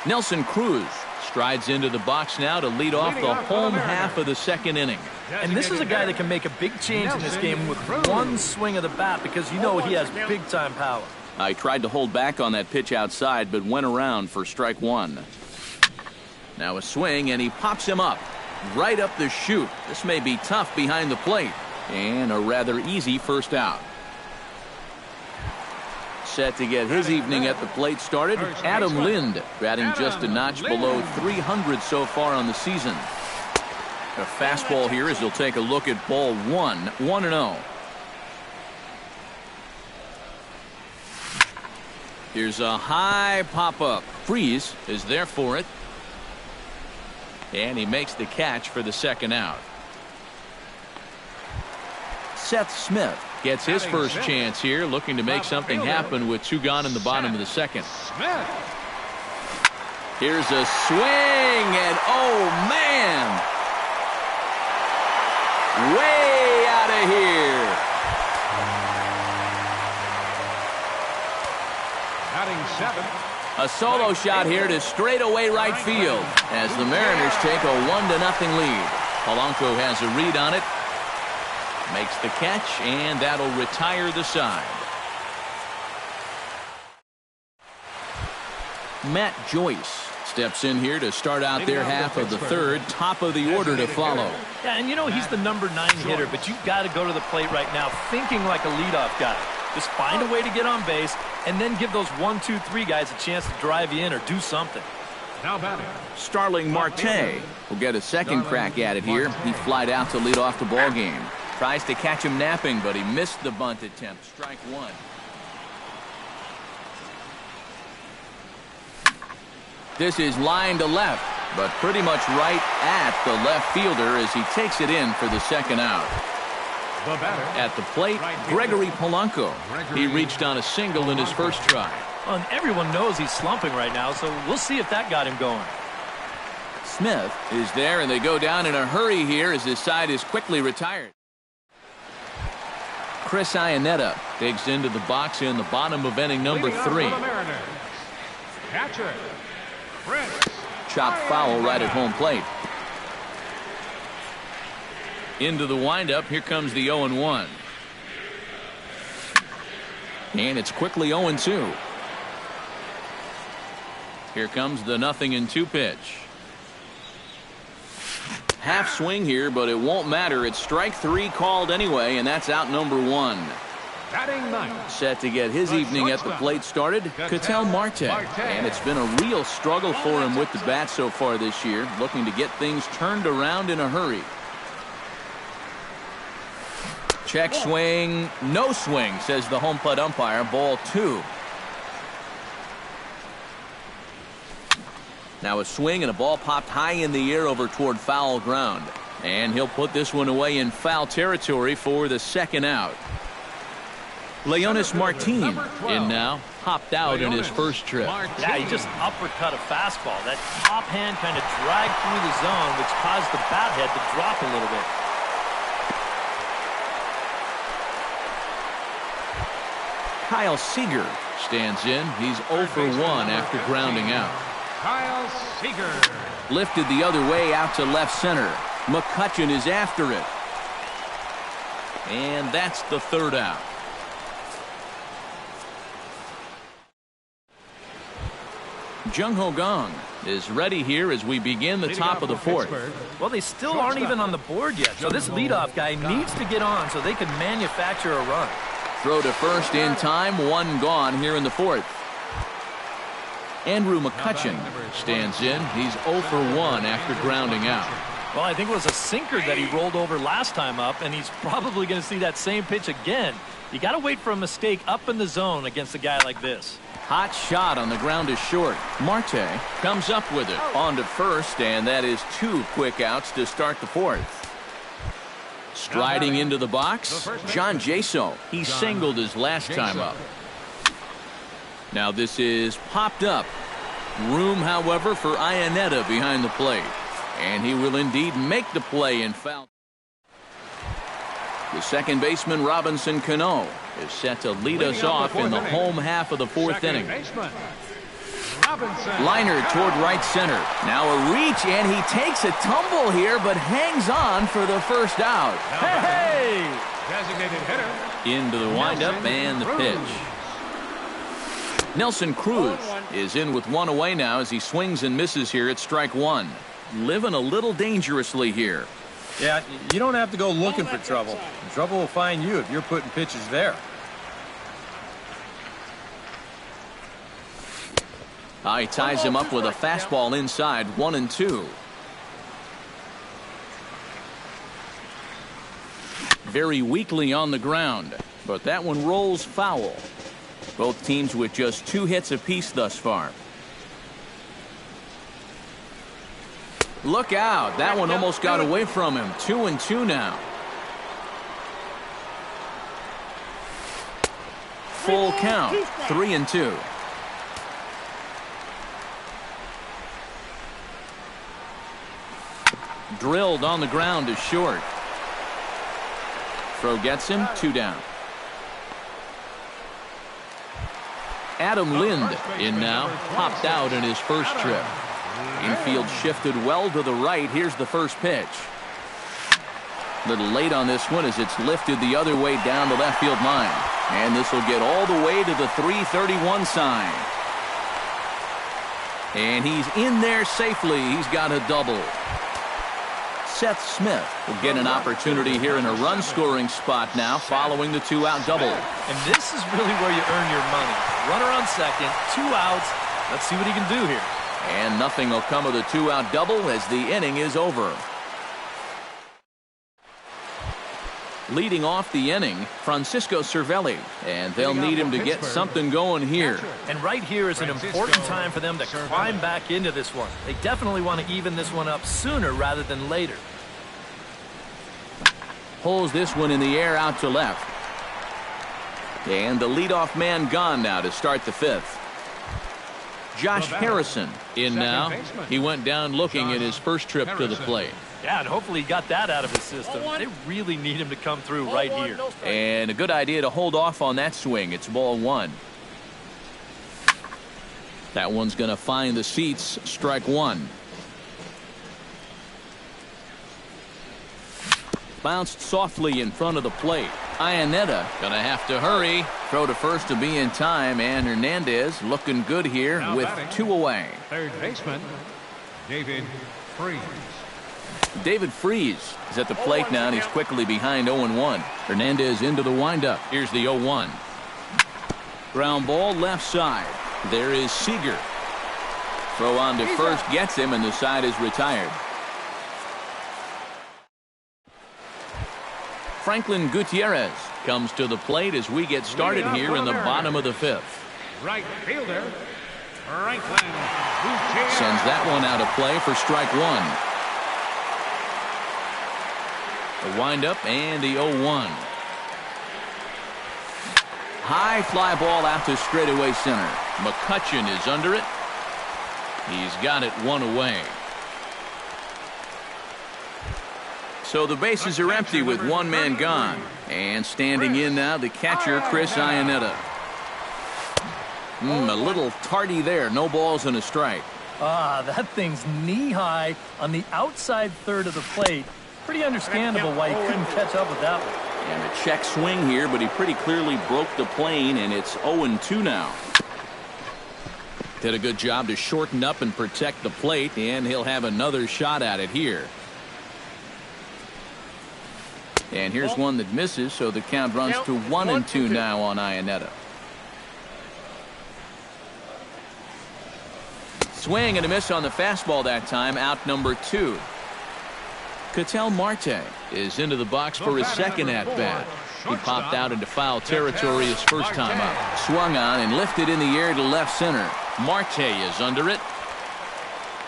Nelson Cruz strides into the box now to lead off the home half of the second inning. And this is a guy that can make a big change in this game with one swing of the bat because you know he has big-time power. I tried to hold back on that pitch outside but went around for strike 1. Now a swing, and he pops him up. Right up the chute. This may be tough behind the plate. And a rather easy first out. Set to get his evening at the plate started, Adam Lind, batting just a notch below 300 so far on the season. A fastball here as he'll take a look at ball 1, 1-0. Here's a high pop-up. Freese is there for it. And he makes the catch for the second out. Seth Smith gets his first chance here, looking to make something happen with 2 gone in the bottom of the second. Here's a swing, and oh man, way out of here. Batting 7. A solo shot here to straightaway right field as the Mariners take a 1-0 lead. Polanco has a read on it. Makes the catch, and that'll retire the side. Matt Joyce steps in here to start out their half of the third. Top of the order to follow. Yeah, and you know he's the number 9 hitter, but you've got to go to the plate right now thinking like a leadoff guy. Just find a way to get on base and then give those 1, 2, 3 guys a chance to drive you in or do something. Now batting, Starling Marte will get a second crack at it here. He flied out to lead off the ball game. Tries to catch him napping, but he missed the bunt attempt. Strike 1. This is line to left, but pretty much right at the left fielder as he takes it in for the second out. the batter. At the plate, Gregory Polanco. He reached on a single in his first try. Well, and everyone knows he's slumping right now, so we'll see if that got him going. Smith is there, and they go down in a hurry here as his side is quickly retired. Chris Iannetta digs into the box in the bottom of inning number 3. Catcher, Chris. Chopped foul right at home plate. Into the windup. Here comes the 0-1. And it's quickly 0-2. Here comes the 0-2 pitch. Half swing here, but it won't matter. It's strike 3 called anyway, and that's out number 1. Batting ninth. Set to get his evening at the plate started, Ketel Marte. And it's been a real struggle for him with the bat so far this year, looking to get things turned around in a hurry. Check swing, no swing, says the home plate umpire. Ball 2. Now a swing and a ball popped high in the air over toward foul ground. And he'll put this one away in foul territory for the second out. Leonis Martin in now, hopped out in his first trip. Yeah, he just uppercut a fastball. That top hand kind of dragged through the zone, which caused the bat head to drop a little bit. Kyle Seager stands in. He's 0 for 1 after grounding out. Kyle Seager. Lifted the other way out to left center. McCutchen is after it. And that's the third out. Jung Ho Gong is ready here as we begin the top of the fourth. Well, they still aren't even on the board yet, so this leadoff guy needs to get on so they can manufacture a run. Throw to first in time, 1 gone here in the fourth. Andrew McCutcheon stands in. He's 0 for 1 after grounding out. Well, I think it was a sinker that he rolled over last time up, and he's probably going to see that same pitch again. You got to wait for a mistake up in the zone against a guy like this. Hot shot on the ground is short. Marte comes up with it on to first, and that is 2 quick outs to start the 4th. Striding into the box, John Jaso. He singled his last time up. Now this is popped up. Room, however, for Iannetta behind the plate. And he will indeed make the play in foul. The second baseman, Robinson Cano, is set to lead us off in the home half of the 4th inning. Liner toward right center. Now a reach, and he takes a tumble here, but hangs on for the first out. Hey! Designated hitter. Into the windup and the pitch. Nelson Cruz is in with 1 away now as he swings and misses here at strike 1. Living a little dangerously here. Yeah, you don't have to go looking for trouble. Trouble will find you if you're putting pitches there. He ties him up with a fastball inside, 1-2. Very weakly on the ground, but that one rolls foul. Both teams with just 2 hits apiece thus far. Look out. That one almost got away from him. 2-2 now. Full count. 3-2. Drilled on the ground is short. Throw gets him. 2 down. Adam Lind in now. Popped out in his first trip. Infield shifted well to the right. Here's the first pitch. Little late on this one as it's lifted the other way down the left field line. And this will get all the way to the 331 sign. And he's in there safely. He's got a double. Seth Smith will get an opportunity here in a run-scoring spot now following the 2-out double. And this is really where you earn your money. Runner on second, 2 outs. Let's see what he can do here. And nothing will come of the 2-out double as the inning is over. Leading off the inning, Francisco Cervelli, and they'll need him to get something going here. And right here is an important time for them to climb back into this one. They definitely want to even this one up sooner rather than later. Pulls this one in the air out to left. And the leadoff man gone now to start the 5th. Josh Harrison in now. He went down looking at his first trip to the plate. Yeah, and hopefully he got that out of his system. They really need him to come through right here. And a good idea to hold off on that swing. It's ball 1. That one's going to find the seats. Strike 1. Bounced softly in front of the plate. Iannetta going to have to hurry. Throw to first to be in time. And Hernandez looking good here now with batting, 2 away. Third baseman, David Freese. David Freese is at the plate now, and he's quickly behind 0-1. Hernandez into the windup. Here's the 0-1. Ground ball left side. There is Seager. Throw on to first gets him, and the side is retired. Franklin Gutierrez comes to the plate as we get started here in the bottom of the 5th. Right fielder, Franklin Gutierrez. Sends that one out of play for strike 1. The windup and the 0-1. High fly ball out to straightaway center. McCutcheon is under it. He's got it 1 away. So the bases are empty with 1 man gone. And standing in now, the catcher, Chris Iannetta. A little tardy there. No balls and a strike. That thing's knee-high on the outside third of the plate. Pretty understandable why he couldn't catch up with that one. And a check swing here, but he pretty clearly broke the plane, and it's 0-2 now. Did a good job to shorten up and protect the plate, and he'll have another shot at it here. And here's one that misses, so the count runs to 1-2 now on Iannetta. swing and a miss on the fastball that time, out number 2. Ketel Marte is into the box for his second at-bat. He popped out into foul territory his first time up. Swung on and lifted in the air to left center. Marte is under it.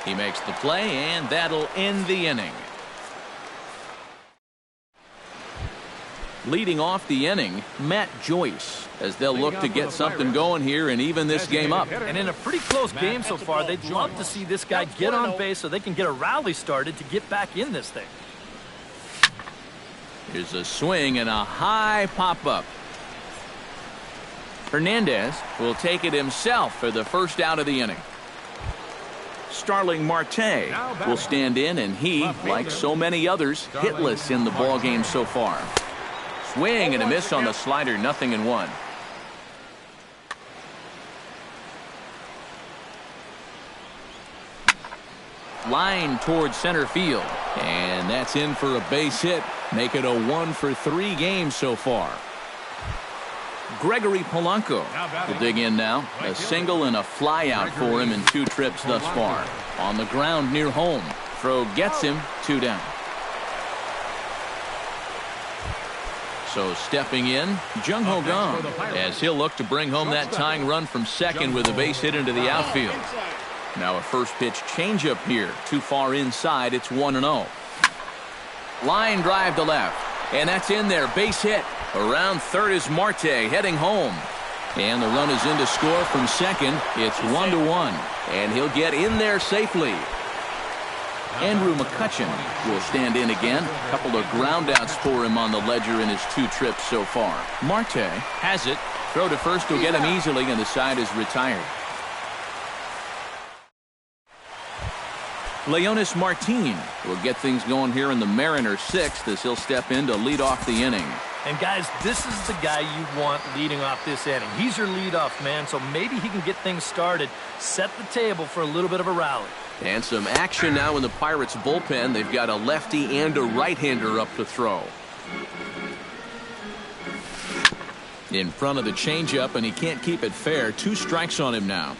He makes the play, and that'll end the inning. Leading off the inning, Matt Joyce, as they'll look to get something going here and even this game up. And in a pretty close game so far, they'd love to see this guy get on base so they can get a rally started to get back in this thing. Here's a swing and a high pop-up. Hernandez will take it himself for the first out of the inning. Starling Marte will stand in, and he, like so many others, hitless in the ballgame so far. Swing and a miss on the slider, 0-1. Line towards center field, and that's in for a base hit. Make it a 1-for-3 game so far. Gregory Polanco will dig in now. A single and a fly out for him in 2 trips thus far. On the ground near home. Throw gets him, 2 down. So stepping in, Jung Ho Kang, as he'll look to bring home that tying run from second with a base hit into the outfield. Now a first pitch changeup here. Too far inside, it's 1-0. Line drive to left, and that's in there. Base hit. Around third is Marte heading home. And the run is in to score from second. It's 1-1, and he'll get in there safely. Andrew McCutchen will stand in again. A couple of groundouts for him on the ledger in his 2 trips so far. Marte has it. Throw to first will get him easily, and the side is retired. Leonis Martin will get things going here in the Mariners' 6th as he'll step in to lead off the inning. And guys, this is the guy you want leading off this inning. He's your leadoff man, so maybe he can get things started, set the table for a little bit of a rally. And some action now in the Pirates bullpen. They've got a lefty and a right-hander up to throw. In front of the changeup, and he can't keep it fair. 2 strikes on him now.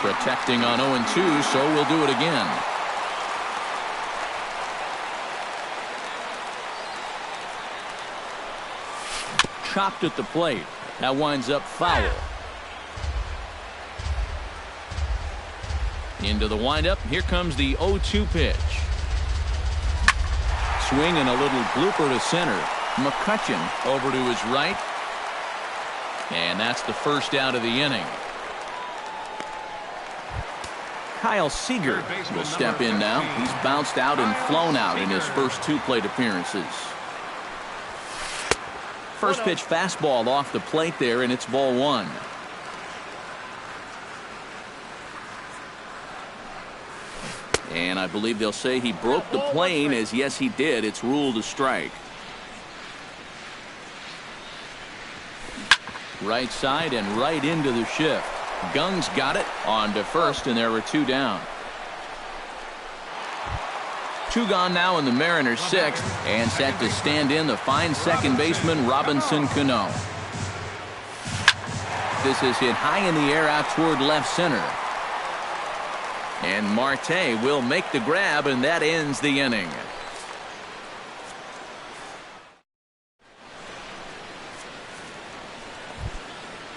Protecting on 0-2, so we'll do it again. Chopped at the plate. That winds up foul. Into the windup. Here comes the 0-2 pitch. Swing and a little blooper to center. McCutchen over to his right. And that's the first out of the inning. Kyle Seager will step in now. He's bounced out and flown out in his first 2 plate appearances. First pitch fastball off the plate there, and it's ball 1. And I believe they'll say he broke the plane, as yes he did. It's ruled a strike. Right side and right into the shift. Gung's got it on to first, and there were 2 down. 2 gone now in the Mariners' 6th, and set to stand in the fine second baseman Robinson Cano. This is hit high in the air out toward left center. And Marte will make the grab, and that ends the inning.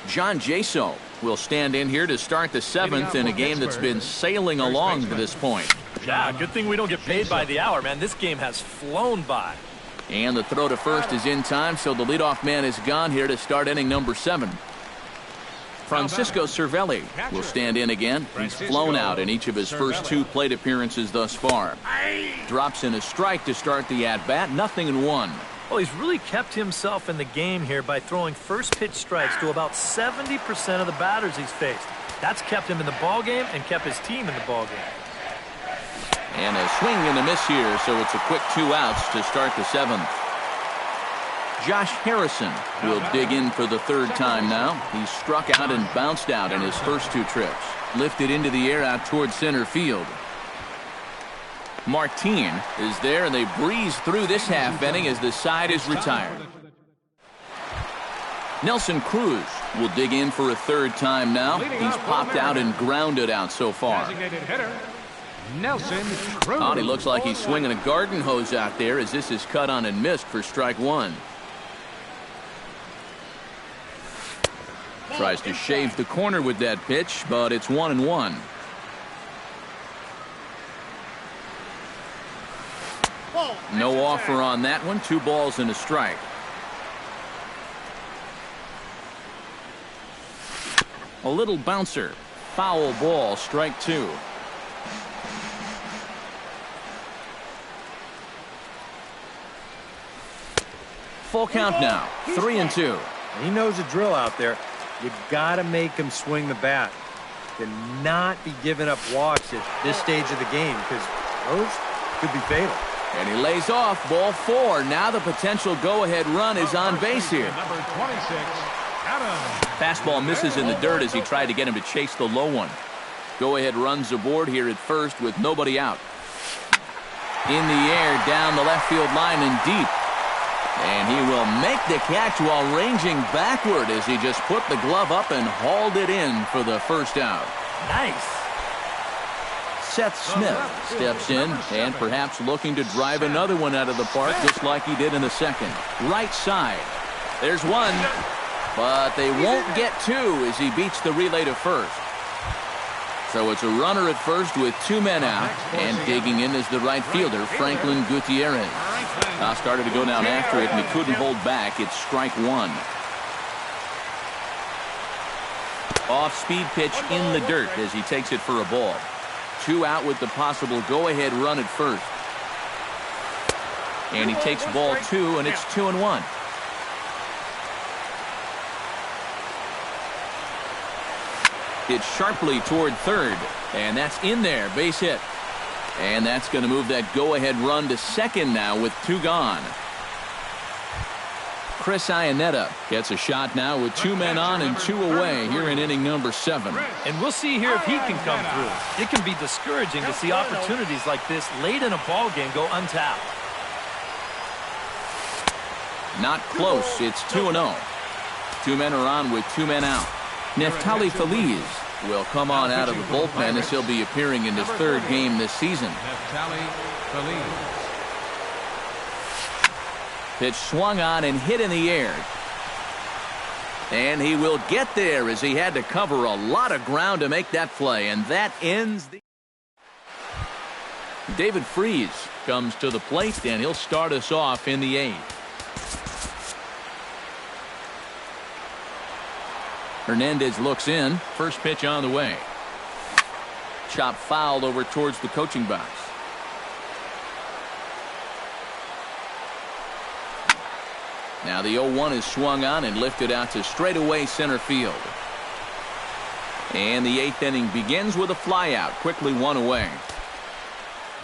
John Jaso will stand in here to start the 7th in a game that's been sailing along to this point. Yeah, good thing we don't get paid by the hour, man. This game has flown by. And the throw to first is in time, so the leadoff man is gone here to start inning number 7. Francisco Cervelli will stand in again. He's flown out in each of his first 2 plate appearances thus far. Drops in a strike to start the at-bat, 0-1. Well, he's really kept himself in the game here by throwing first pitch strikes to about 70% of the batters he's faced. That's kept him in the ballgame and kept his team in the ballgame. And a swing and a miss here, so it's a quick 2 outs to start the 7th. Josh Harrison will dig in for the 3rd time now. He's struck out and bounced out in his first 2 trips. Lifted into the air out towards center field. Martin is there, and they breeze through this half inning as the side is retired. Nelson Cruz will dig in for a third time now. He's popped out and grounded out so far. Designated hitter, Nelson Cruz. Oh, he looks like he's swinging a garden hose out there as this is cut on and missed for strike one. Tries to shave the corner with that pitch, but it's 1-1. No offer on that one. 2 balls and a strike. A little bouncer. Foul ball, strike 2. Full count now. 3-2. He knows the drill out there. You got to make him swing the bat. Cannot be giving up walks at this stage of the game because those could be fatal. And he lays off. Ball 4. Now the potential go-ahead run is on base here. Number 26, Adam. Fastball misses in the dirt as he tried to get him to chase the low one. Go-ahead runs aboard here at first with nobody out. In the air, down the left field line and deep. And he will make the catch while ranging backward as he just put the glove up and hauled it in for the first out. Nice. Seth Smith steps in and perhaps looking to drive another one out of the park just like he did in the second. Right side. There's one, but they won't get 2 as he beats the relay to first. So it's a runner at first with 2 men out, and digging in is the right fielder, Franklin Gutierrez. Started to go down after it, and he couldn't hold back. It's strike 1. Off-speed pitch in the dirt as he takes it for a ball. 2 out with the possible go-ahead run at first. And he takes ball 2, and it's 2-1. It's sharply toward third, and that's in there, base hit. And that's going to move that go-ahead run to second now with 2 gone. Chris Iannetta gets a shot now with 2 men on and 2 away here in inning number 7. And we'll see here if he can come through. It can be discouraging to see opportunities like this late in a ball game go untapped. Not close. It's 2-0. 2 men are on with 2 men out. Neftali Feliz will come on out of the bullpen as he'll be appearing in his 3rd game this season. Neftali Feliz. Pitch swung on and hit in the air. And he will get there as he had to cover a lot of ground to make that play. And that ends the... David Freese comes to the plate, and he'll start us off in the 8th. Hernandez looks in. First pitch on the way. Chop fouled over towards the coaching box. Now the 0-1 is swung on and lifted out to straightaway center field. And the 8th inning begins with a flyout. Quickly 1 away.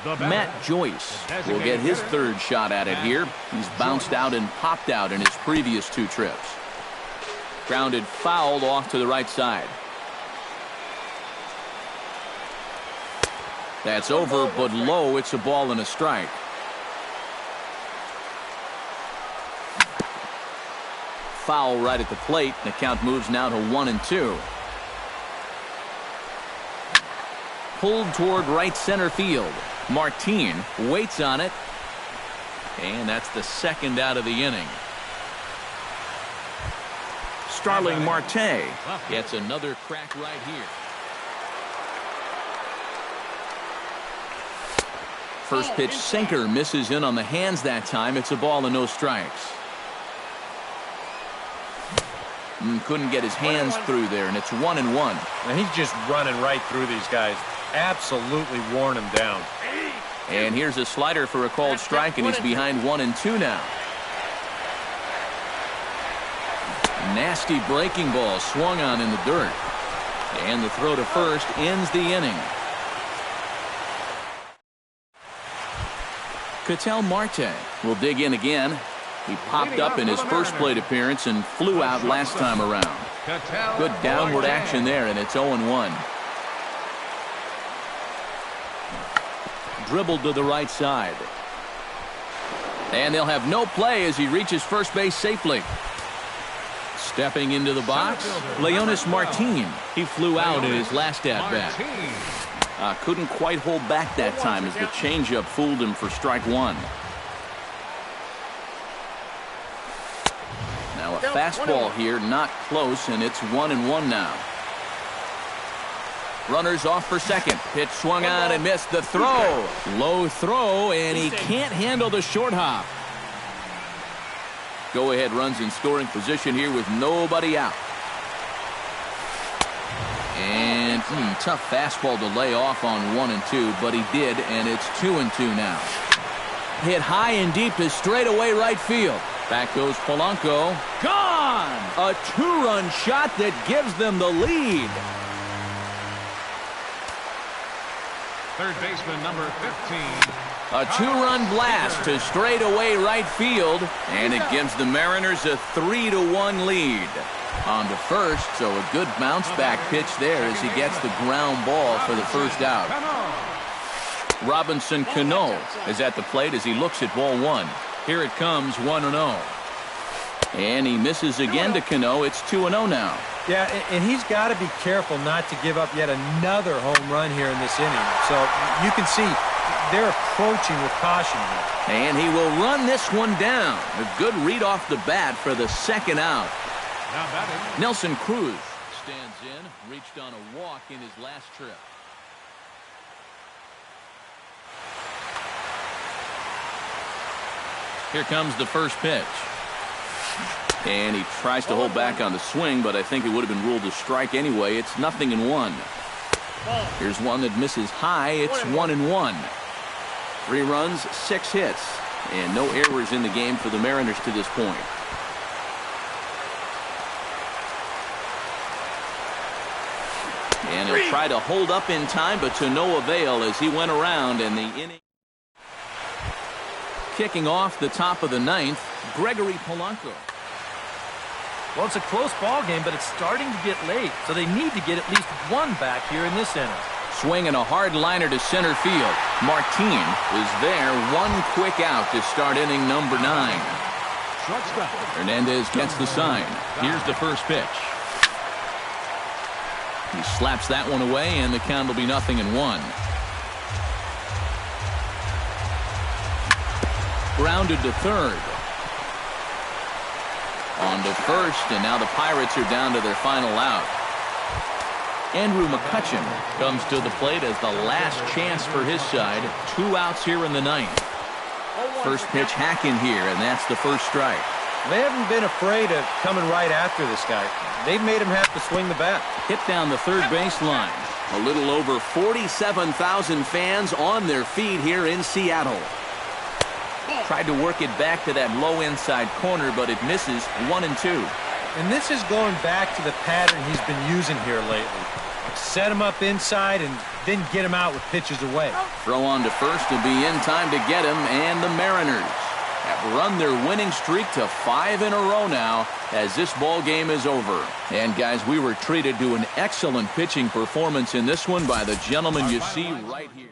Matt Joyce will get his 3rd shot at it here. He's bounced out and popped out in his previous 2 trips. Grounded fouled off to the right side. That's over, but low. It's a ball and a strike. Foul right at the plate. The count moves now to 1-2. Pulled toward right center field. Martin waits on it. And that's the 2nd out of the inning. Starling Marte gets another crack right here. First pitch sinker misses in on the hands that time. It's a ball and no strikes. Couldn't get his hands through there, and it's 1-1. And he's just running right through these guys. Absolutely worn them down. And here's a slider for a called strike, and he's behind 1-2 now. Nasty breaking ball swung on in the dirt. And the throw to first ends the inning. Ketel Marte will dig in again. He popped up in his first plate appearance and flew out last time around. Good downward action there, and it's 0-1. Dribbled to the right side. And they'll have no play as he reaches first base safely. Stepping into the box, Leonis Martin. He flew out in his last at-bat. Couldn't quite hold back that time as the changeup fooled him for strike one. Now a fastball here, not close, and it's 1-1 now. Runners off for second. Pitch swung on and missed. The throw. Low throw, and he can't handle the short hop. Go-ahead runs in scoring position here with nobody out. And tough fastball to lay off on 1-2, but he did, and it's 2-2 now. Hit high and deep to straightaway right field. Back goes Polanco. Gone! A two-run shot that gives them the lead. Third baseman, number 15. A two-run blast to straightaway right field, and it gives the Mariners a 3-1 lead. On to first, so a good bounce-back pitch there as he gets the ground ball for the first out. Robinson Cano is at the plate as he looks at ball one. Here it comes, 1-0. And he misses again to Cano. It's 2-0 now. Yeah, and he's got to be careful not to give up yet another home run here in this inning. So you can see they're approaching with caution here. And he will run this one down. A good read off the bat for the second out. Nelson Cruz stands in, reached on a walk in his last trip. Here comes the first pitch. And he tries to hold back on the swing, but I think it would have been ruled a strike anyway. It's 0-1. Here's one that misses high. It's 1-1. 3 runs, 6 hits, and no errors in the game for the Mariners to this point. And he'll try to hold up in time, but to no avail as he went around, and the inning. Kicking off the top of the 9th, Gregory Polanco. Well, it's a close ball game, but it's starting to get late, so they need to get at least one back here in this inning. Swinging a hard liner to center field. Martin is there, one quick out to start inning number 9. Hernandez gets the sign. Here's the first pitch. He slaps that one away, and the count will be 0-1. Grounded to third. On to first, and now the Pirates are down to their final out. Andrew McCutchen comes to the plate as the last chance for his side. 2 outs here in the 9th. First pitch hacking here, and that's the first strike. They haven't been afraid of coming right after this guy. They've made him have to swing the bat. Hit down the third baseline. A little over 47,000 fans on their feet here in Seattle. Tried to work it back to that low inside corner, but it misses. 1-2. And this is going back to the pattern he's been using here lately. Set him up inside and then get him out with pitches away. Throw on to first will be in time to get him, and the Mariners have run their winning streak to 5 in a row now as this ball game is over. And guys, we were treated to an excellent pitching performance in this one by the gentleman you see right here.